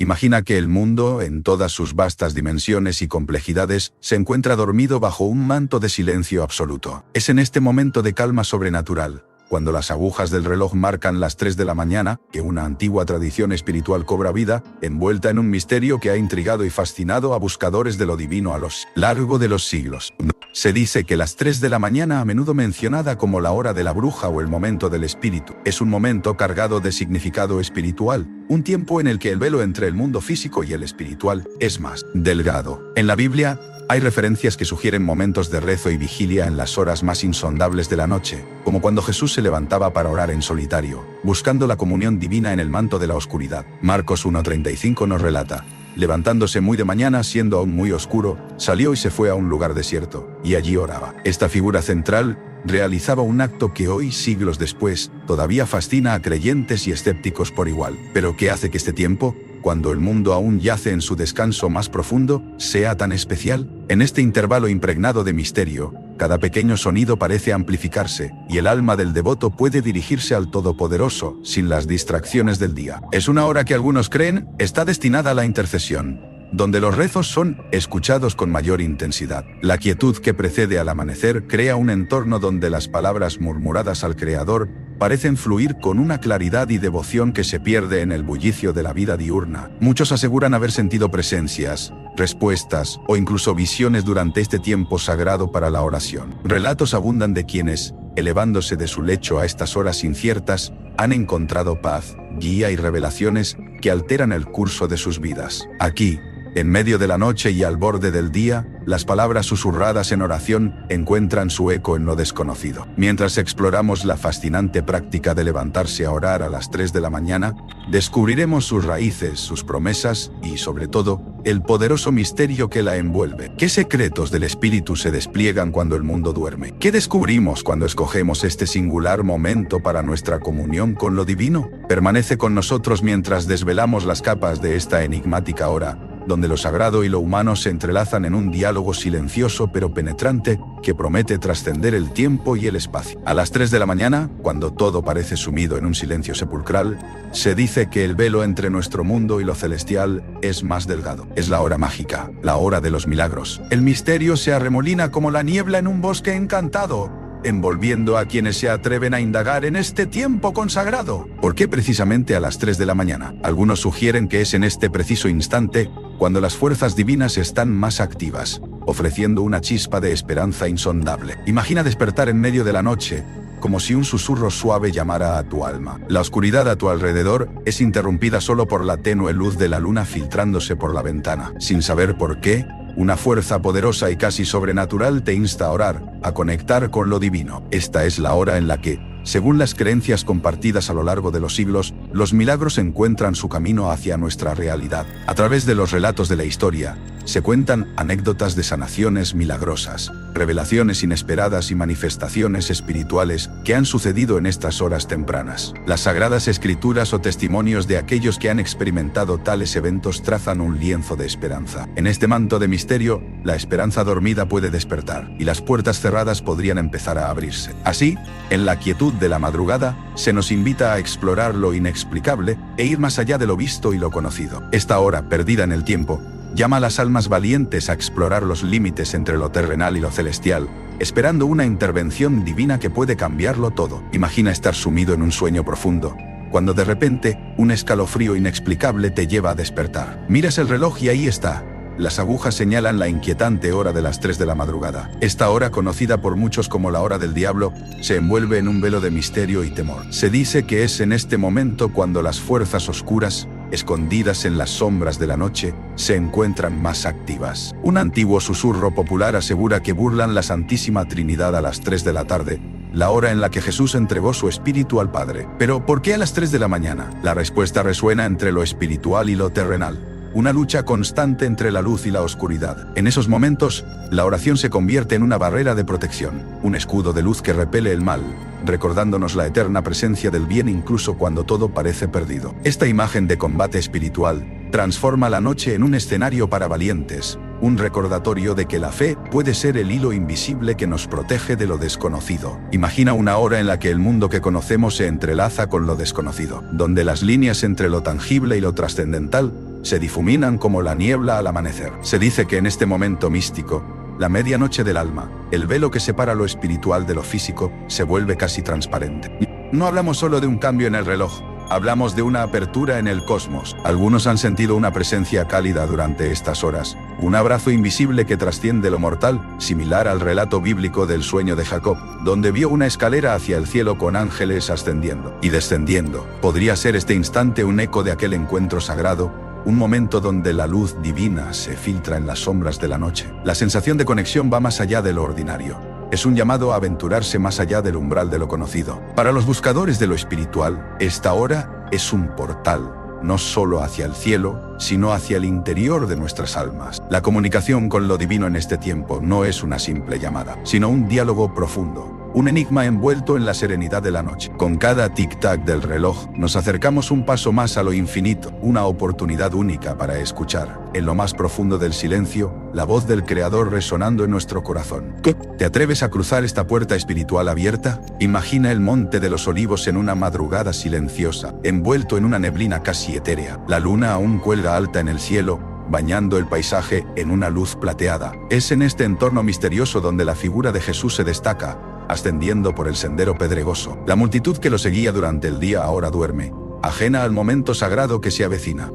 Imagina que el mundo, en todas sus vastas dimensiones y complejidades, se encuentra dormido bajo un manto de silencio absoluto. Es en este momento de calma sobrenatural, cuando las agujas del reloj marcan las 3 de la mañana, que una antigua tradición espiritual cobra vida, envuelta en un misterio que ha intrigado y fascinado a buscadores de lo divino a lo largo de los siglos. Se dice que las 3 de la mañana, a menudo mencionada como la hora de la bruja o el momento del espíritu, es un momento cargado de significado espiritual, un tiempo en el que el velo entre el mundo físico y el espiritual es más delgado. En la Biblia, hay referencias que sugieren momentos de rezo y vigilia en las horas más insondables de la noche, como cuando Jesús se levantaba para orar en solitario, buscando la comunión divina en el manto de la oscuridad. Marcos 1:35 nos relata: levantándose muy de mañana, siendo aún muy oscuro, salió y se fue a un lugar desierto, y allí oraba. Esta figura central realizaba un acto que hoy, siglos después, todavía fascina a creyentes y escépticos por igual. ¿Pero qué hace que este tiempo, cuando el mundo aún yace en su descanso más profundo, sea tan especial? En este intervalo impregnado de misterio, cada pequeño sonido parece amplificarse, y el alma del devoto puede dirigirse al Todopoderoso, sin las distracciones del día. Es una hora que algunos creen está destinada a la intercesión, donde los rezos son escuchados con mayor intensidad. La quietud que precede al amanecer crea un entorno donde las palabras murmuradas al Creador parecen fluir con una claridad y devoción que se pierde en el bullicio de la vida diurna. Muchos aseguran haber sentido presencias, respuestas o incluso visiones durante este tiempo sagrado para la oración. Relatos abundan de quienes, elevándose de su lecho a estas horas inciertas, han encontrado paz, guía y revelaciones que alteran el curso de sus vidas. Aquí, en medio de la noche y al borde del día, las palabras susurradas en oración encuentran su eco en lo desconocido. Mientras exploramos la fascinante práctica de levantarse a orar a las 3 de la mañana, descubriremos sus raíces, sus promesas y, sobre todo, el poderoso misterio que la envuelve. ¿Qué secretos del espíritu se despliegan cuando el mundo duerme? ¿Qué descubrimos cuando escogemos este singular momento para nuestra comunión con lo divino? Permanece con nosotros mientras desvelamos las capas de esta enigmática hora, donde lo sagrado y lo humano se entrelazan en un diálogo silencioso pero penetrante que promete trascender el tiempo y el espacio. A las 3 de la mañana, cuando todo parece sumido en un silencio sepulcral, se dice que el velo entre nuestro mundo y lo celestial es más delgado. Es la hora mágica, la hora de los milagros. El misterio se arremolina como la niebla en un bosque encantado, envolviendo a quienes se atreven a indagar en este tiempo consagrado. ¿Por qué precisamente a las 3 de la mañana? Algunos sugieren que es en este preciso instante cuando las fuerzas divinas están más activas, ofreciendo una chispa de esperanza insondable. Imagina despertar en medio de la noche, como si un susurro suave llamara a tu alma. La oscuridad a tu alrededor es interrumpida solo por la tenue luz de la luna filtrándose por la ventana. Sin saber por qué, una fuerza poderosa y casi sobrenatural te insta a orar, a conectar con lo divino. Esta es la hora en la que, según las creencias compartidas a lo largo de los siglos, los milagros encuentran su camino hacia nuestra realidad. A través de los relatos de la historia, se cuentan anécdotas de sanaciones milagrosas, revelaciones inesperadas y manifestaciones espirituales que han sucedido en estas horas tempranas. Las sagradas escrituras o testimonios de aquellos que han experimentado tales eventos trazan un lienzo de esperanza. En este manto de misterio, la esperanza dormida puede despertar, y las puertas cerradas podrían empezar a abrirse. Así, en la quietud de la madrugada, se nos invita a explorar lo inexplicable e ir más allá de lo visto y lo conocido. Esta hora, perdida en el tiempo, llama a las almas valientes a explorar los límites entre lo terrenal y lo celestial, esperando una intervención divina que puede cambiarlo todo. Imagina estar sumido en un sueño profundo, cuando de repente, un escalofrío inexplicable te lleva a despertar. Miras el reloj y ahí está. Las agujas señalan la inquietante hora de las 3 de la madrugada. Esta hora, conocida por muchos como la hora del diablo, se envuelve en un velo de misterio y temor. Se dice que es en este momento cuando las fuerzas oscuras, escondidas en las sombras de la noche, se encuentran más activas. Un antiguo susurro popular asegura que burlan la Santísima Trinidad a las 3 de la tarde, la hora en la que Jesús entregó su espíritu al Padre. Pero, ¿por qué a las 3 de la mañana? La respuesta resuena entre lo espiritual y lo terrenal. Una lucha constante entre la luz y la oscuridad. En esos momentos, la oración se convierte en una barrera de protección, un escudo de luz que repele el mal, recordándonos la eterna presencia del bien incluso cuando todo parece perdido. Esta imagen de combate espiritual transforma la noche en un escenario para valientes, un recordatorio de que la fe puede ser el hilo invisible que nos protege de lo desconocido. Imagina una hora en la que el mundo que conocemos se entrelaza con lo desconocido, donde las líneas entre lo tangible y lo trascendental se difuminan como la niebla al amanecer. Se dice que en este momento místico, la medianoche del alma, el velo que separa lo espiritual de lo físico, se vuelve casi transparente. No hablamos solo de un cambio en el reloj, hablamos de una apertura en el cosmos. Algunos han sentido una presencia cálida durante estas horas, un abrazo invisible que trasciende lo mortal, similar al relato bíblico del sueño de Jacob, donde vio una escalera hacia el cielo con ángeles ascendiendo y descendiendo. ¿Podría ser este instante un eco de aquel encuentro sagrado? Un momento donde la luz divina se filtra en las sombras de la noche. La sensación de conexión va más allá de lo ordinario. Es un llamado a aventurarse más allá del umbral de lo conocido. Para los buscadores de lo espiritual, esta hora es un portal, no solo hacia el cielo, sino hacia el interior de nuestras almas. La comunicación con lo divino en este tiempo no es una simple llamada, sino un diálogo profundo. Un enigma envuelto en la serenidad de la noche. Con cada tic-tac del reloj, nos acercamos un paso más a lo infinito, una oportunidad única para escuchar, en lo más profundo del silencio, la voz del Creador resonando en nuestro corazón. ¿Te atreves a cruzar esta puerta espiritual abierta? Imagina el Monte de los Olivos en una madrugada silenciosa, envuelto en una neblina casi etérea. La luna aún cuelga alta en el cielo, bañando el paisaje en una luz plateada. Es en este entorno misterioso donde la figura de Jesús se destaca, ascendiendo por el sendero pedregoso. La multitud que lo seguía durante el día ahora duerme, ajena al momento sagrado que se avecina.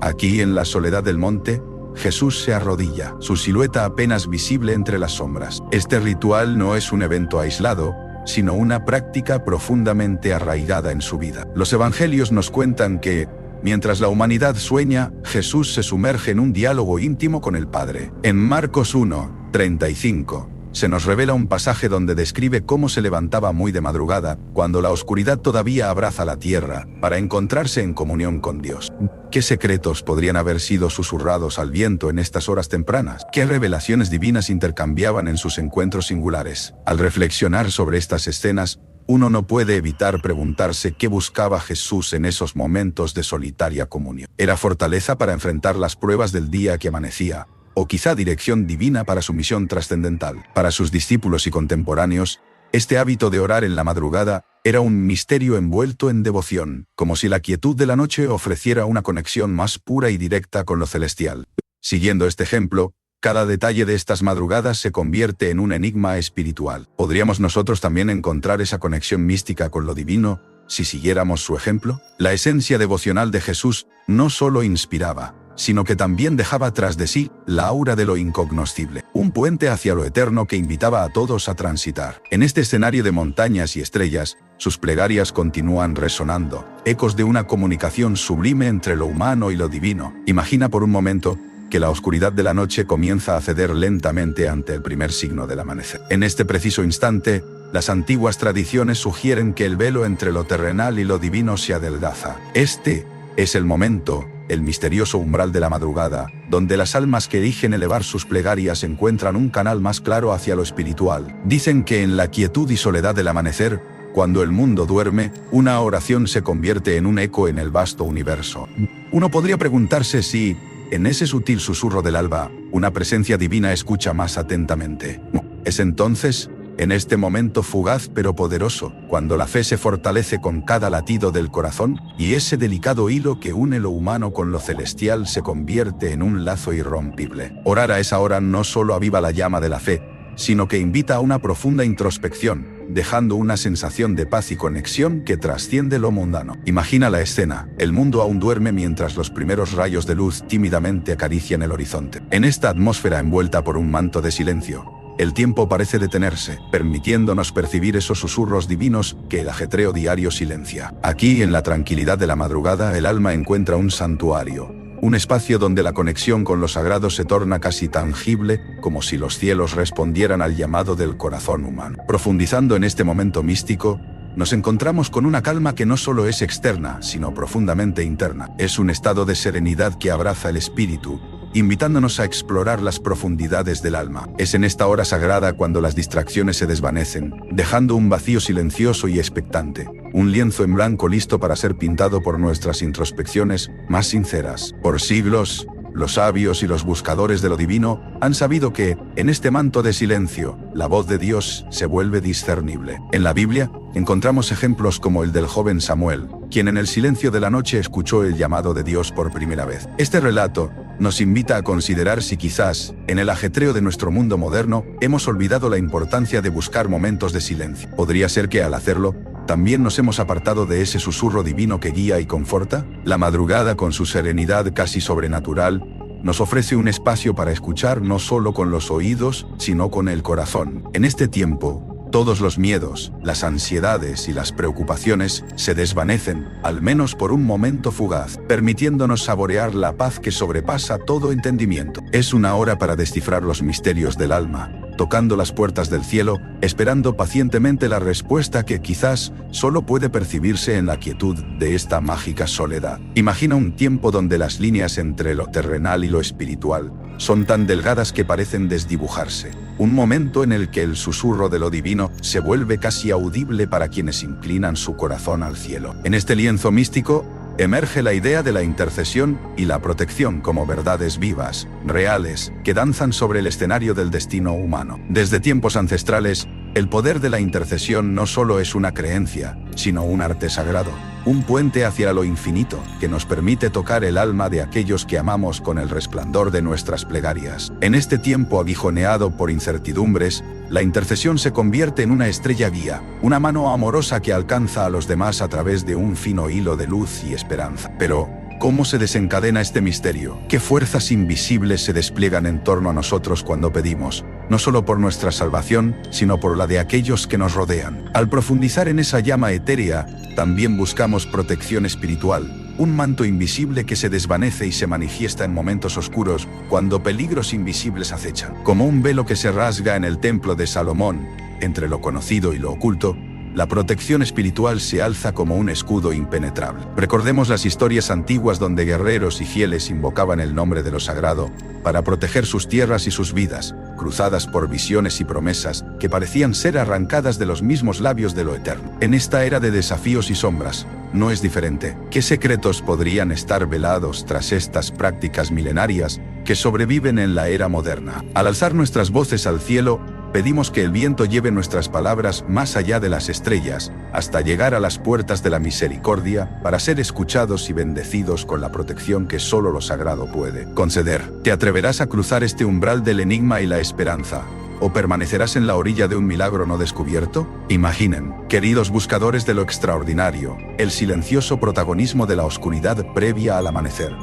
Aquí, en la soledad del monte, Jesús se arrodilla, su silueta apenas visible entre las sombras. Este ritual no es un evento aislado, sino una práctica profundamente arraigada en su vida. Los evangelios nos cuentan que, mientras la humanidad sueña, Jesús se sumerge en un diálogo íntimo con el Padre. En Marcos 1:35, se nos revela un pasaje donde describe cómo se levantaba muy de madrugada, cuando la oscuridad todavía abraza la tierra, para encontrarse en comunión con Dios. ¿Qué secretos podrían haber sido susurrados al viento en estas horas tempranas? ¿Qué revelaciones divinas intercambiaban en sus encuentros singulares? Al reflexionar sobre estas escenas, uno no puede evitar preguntarse qué buscaba Jesús en esos momentos de solitaria comunión. ¿Era fortaleza para enfrentar las pruebas del día que amanecía? ¿O quizá dirección divina para su misión trascendental? Para sus discípulos y contemporáneos, este hábito de orar en la madrugada era un misterio envuelto en devoción, como si la quietud de la noche ofreciera una conexión más pura y directa con lo celestial. Siguiendo este ejemplo, cada detalle de estas madrugadas se convierte en un enigma espiritual. ¿Podríamos nosotros también encontrar esa conexión mística con lo divino si siguiéramos su ejemplo? La esencia devocional de Jesús no solo inspiraba, sino que también dejaba tras de sí la aura de lo incognoscible, un puente hacia lo eterno que invitaba a todos a transitar. En este escenario de montañas y estrellas, sus plegarias continúan resonando, ecos de una comunicación sublime entre lo humano y lo divino. Imagina por un momento que la oscuridad de la noche comienza a ceder lentamente ante el primer signo del amanecer. En este preciso instante, las antiguas tradiciones sugieren que el velo entre lo terrenal y lo divino se adelgaza. Este es el momento, el misterioso umbral de la madrugada, donde las almas que eligen elevar sus plegarias encuentran un canal más claro hacia lo espiritual. Dicen que en la quietud y soledad del amanecer, cuando el mundo duerme, una oración se convierte en un eco en el vasto universo. Uno podría preguntarse si, en ese sutil susurro del alba, una presencia divina escucha más atentamente. Es entonces, en este momento fugaz pero poderoso, cuando la fe se fortalece con cada latido del corazón, y ese delicado hilo que une lo humano con lo celestial se convierte en un lazo irrompible. Orar a esa hora no solo aviva la llama de la fe, sino que invita a una profunda introspección, dejando una sensación de paz y conexión que trasciende lo mundano. Imagina la escena: el mundo aún duerme mientras los primeros rayos de luz tímidamente acarician el horizonte. En esta atmósfera envuelta por un manto de silencio, el tiempo parece detenerse, permitiéndonos percibir esos susurros divinos que el ajetreo diario silencia. Aquí, en la tranquilidad de la madrugada, el alma encuentra un santuario, un espacio donde la conexión con lo sagrado se torna casi tangible, como si los cielos respondieran al llamado del corazón humano. Profundizando en este momento místico, nos encontramos con una calma que no solo es externa, sino profundamente interna. Es un estado de serenidad que abraza el espíritu, invitándonos a explorar las profundidades del alma. Es en esta hora sagrada cuando las distracciones se desvanecen, dejando un vacío silencioso y expectante, un lienzo en blanco listo para ser pintado por nuestras introspecciones más sinceras. Por siglos, los sabios y los buscadores de lo divino han sabido que, en este manto de silencio, la voz de Dios se vuelve discernible. En la Biblia, encontramos ejemplos como el del joven Samuel, quien en el silencio de la noche escuchó el llamado de Dios por primera vez. Este relato nos invita a considerar si quizás, en el ajetreo de nuestro mundo moderno, hemos olvidado la importancia de buscar momentos de silencio. ¿Podría ser que al hacerlo, también nos hemos apartado de ese susurro divino que guía y conforta? La madrugada, con su serenidad casi sobrenatural, nos ofrece un espacio para escuchar no solo con los oídos, sino con el corazón. En este tiempo, todos los miedos, las ansiedades y las preocupaciones se desvanecen, al menos por un momento fugaz, permitiéndonos saborear la paz que sobrepasa todo entendimiento. Es una hora para descifrar los misterios del alma, tocando las puertas del cielo, esperando pacientemente la respuesta que quizás solo puede percibirse en la quietud de esta mágica soledad. Imagina un tiempo donde las líneas entre lo terrenal y lo espiritual son tan delgadas que parecen desdibujarse. Un momento en el que el susurro de lo divino se vuelve casi audible para quienes inclinan su corazón al cielo. En este lienzo místico, emerge la idea de la intercesión y la protección como verdades vivas, reales, que danzan sobre el escenario del destino humano. Desde tiempos ancestrales, el poder de la intercesión no solo es una creencia, sino un arte sagrado, un puente hacia lo infinito que nos permite tocar el alma de aquellos que amamos con el resplandor de nuestras plegarias. En este tiempo aguijoneado por incertidumbres, la intercesión se convierte en una estrella guía, una mano amorosa que alcanza a los demás a través de un fino hilo de luz y esperanza. Pero, ¿cómo se desencadena este misterio? ¿Qué fuerzas invisibles se despliegan en torno a nosotros cuando pedimos, no solo por nuestra salvación, sino por la de aquellos que nos rodean? Al profundizar en esa llama etérea, también buscamos protección espiritual, un manto invisible que se desvanece y se manifiesta en momentos oscuros, cuando peligros invisibles acechan. Como un velo que se rasga en el templo de Salomón, entre lo conocido y lo oculto, la protección espiritual se alza como un escudo impenetrable. Recordemos las historias antiguas donde guerreros y fieles invocaban el nombre de lo sagrado para proteger sus tierras y sus vidas, cruzadas por visiones y promesas que parecían ser arrancadas de los mismos labios de lo eterno. En esta era de desafíos y sombras, no es diferente. ¿Qué secretos podrían estar velados tras estas prácticas milenarias que sobreviven en la era moderna? Al alzar nuestras voces al cielo, pedimos que el viento lleve nuestras palabras más allá de las estrellas, hasta llegar a las puertas de la misericordia, para ser escuchados y bendecidos con la protección que solo lo sagrado puede conceder. ¿Te atreverás a cruzar este umbral del enigma y la esperanza? ¿O permanecerás en la orilla de un milagro no descubierto? Imaginen, queridos buscadores de lo extraordinario, el silencioso protagonismo de la oscuridad previa al amanecer.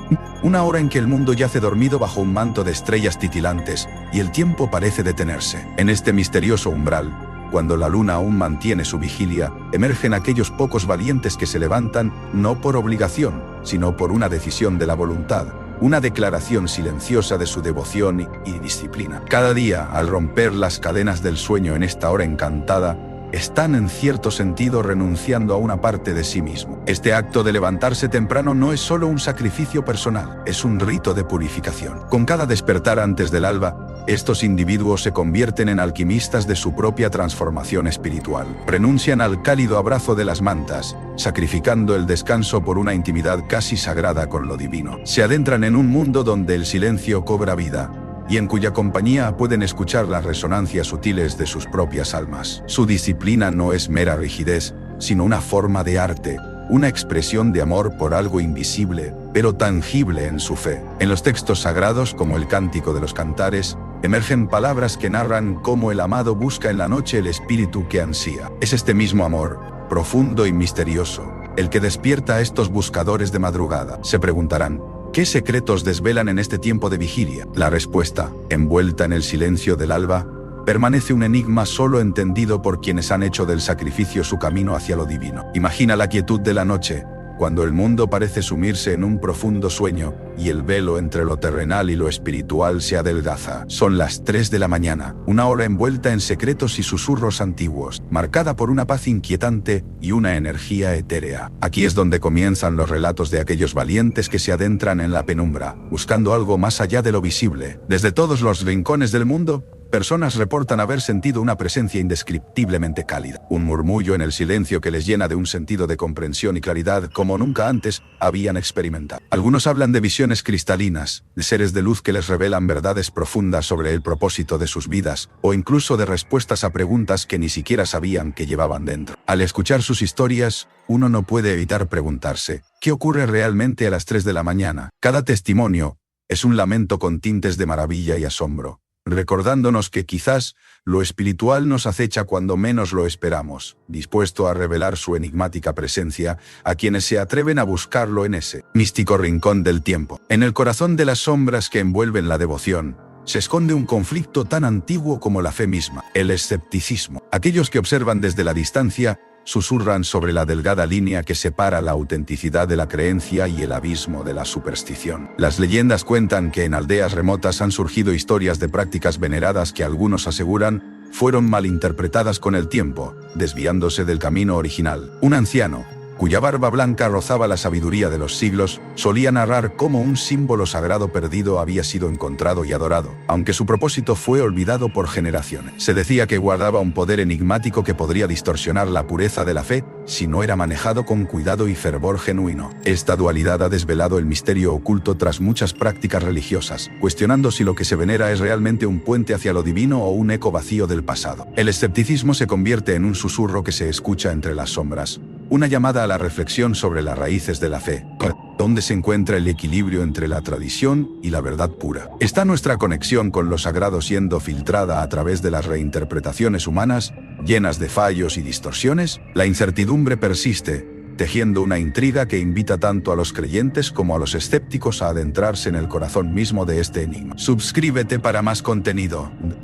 Una hora en que el mundo yace dormido bajo un manto de estrellas titilantes y el tiempo parece detenerse. En este misterioso umbral, cuando la luna aún mantiene su vigilia, emergen aquellos pocos valientes que se levantan no por obligación, sino por una decisión de la voluntad, una declaración silenciosa de su devoción y disciplina. Cada día, al romper las cadenas del sueño en esta hora encantada, están en cierto sentido renunciando a una parte de sí mismo. Este acto de levantarse temprano no es solo un sacrificio personal, es un rito de purificación. Con cada despertar antes del alba, estos individuos se convierten en alquimistas de su propia transformación espiritual. Renuncian al cálido abrazo de las mantas, sacrificando el descanso por una intimidad casi sagrada con lo divino. Se adentran en un mundo donde el silencio cobra vida, y en cuya compañía pueden escuchar las resonancias sutiles de sus propias almas. Su disciplina no es mera rigidez, sino una forma de arte, una expresión de amor por algo invisible, pero tangible en su fe. En los textos sagrados, como el Cántico de los Cantares, emergen palabras que narran cómo el amado busca en la noche el espíritu que ansía. Es este mismo amor, profundo y misterioso, el que despierta a estos buscadores de madrugada. Se preguntarán, ¿qué secretos desvelan en este tiempo de vigilia? La respuesta, envuelta en el silencio del alba, permanece un enigma solo entendido por quienes han hecho del sacrificio su camino hacia lo divino. Imagina la quietud de la noche, cuando el mundo parece sumirse en un profundo sueño, y el velo entre lo terrenal y lo espiritual se adelgaza. Son las 3 de la mañana, una hora envuelta en secretos y susurros antiguos, marcada por una paz inquietante y una energía etérea. Aquí es donde comienzan los relatos de aquellos valientes que se adentran en la penumbra, buscando algo más allá de lo visible. Desde todos los rincones del mundo, Personas reportan haber sentido una presencia indescriptiblemente cálida, un murmullo en el silencio que les llena de un sentido de comprensión y claridad como nunca antes habían experimentado. Algunos hablan de visiones cristalinas, de seres de luz que les revelan verdades profundas sobre el propósito de sus vidas, o incluso de respuestas a preguntas que ni siquiera sabían que llevaban dentro. Al escuchar sus historias, uno no puede evitar preguntarse, ¿qué ocurre realmente a las 3 de la mañana? Cada testimonio es un lamento con tintes de maravilla y asombro, recordándonos que quizás lo espiritual nos acecha cuando menos lo esperamos, dispuesto a revelar su enigmática presencia a quienes se atreven a buscarlo en ese místico rincón del tiempo. En el corazón de las sombras que envuelven la devoción, se esconde un conflicto tan antiguo como la fe misma, el escepticismo. Aquellos que observan desde la distancia susurran sobre la delgada línea que separa la autenticidad de la creencia y el abismo de la superstición. Las leyendas cuentan que en aldeas remotas han surgido historias de prácticas veneradas que algunos aseguran fueron malinterpretadas con el tiempo, desviándose del camino original. Un anciano, cuya barba blanca rozaba la sabiduría de los siglos, solía narrar cómo un símbolo sagrado perdido había sido encontrado y adorado, aunque su propósito fue olvidado por generaciones. Se decía que guardaba un poder enigmático que podría distorsionar la pureza de la fe si no era manejado con cuidado y fervor genuino. Esta dualidad ha desvelado el misterio oculto tras muchas prácticas religiosas, cuestionando si lo que se venera es realmente un puente hacia lo divino o un eco vacío del pasado. El escepticismo se convierte en un susurro que se escucha entre las sombras, una llamada a la reflexión sobre las raíces de la fe, donde se encuentra el equilibrio entre la tradición y la verdad pura. ¿Está nuestra conexión con lo sagrado siendo filtrada a través de las reinterpretaciones humanas, llenas de fallos y distorsiones? La incertidumbre persiste, tejiendo una intriga que invita tanto a los creyentes como a los escépticos a adentrarse en el corazón mismo de este enigma. Suscríbete para más contenido.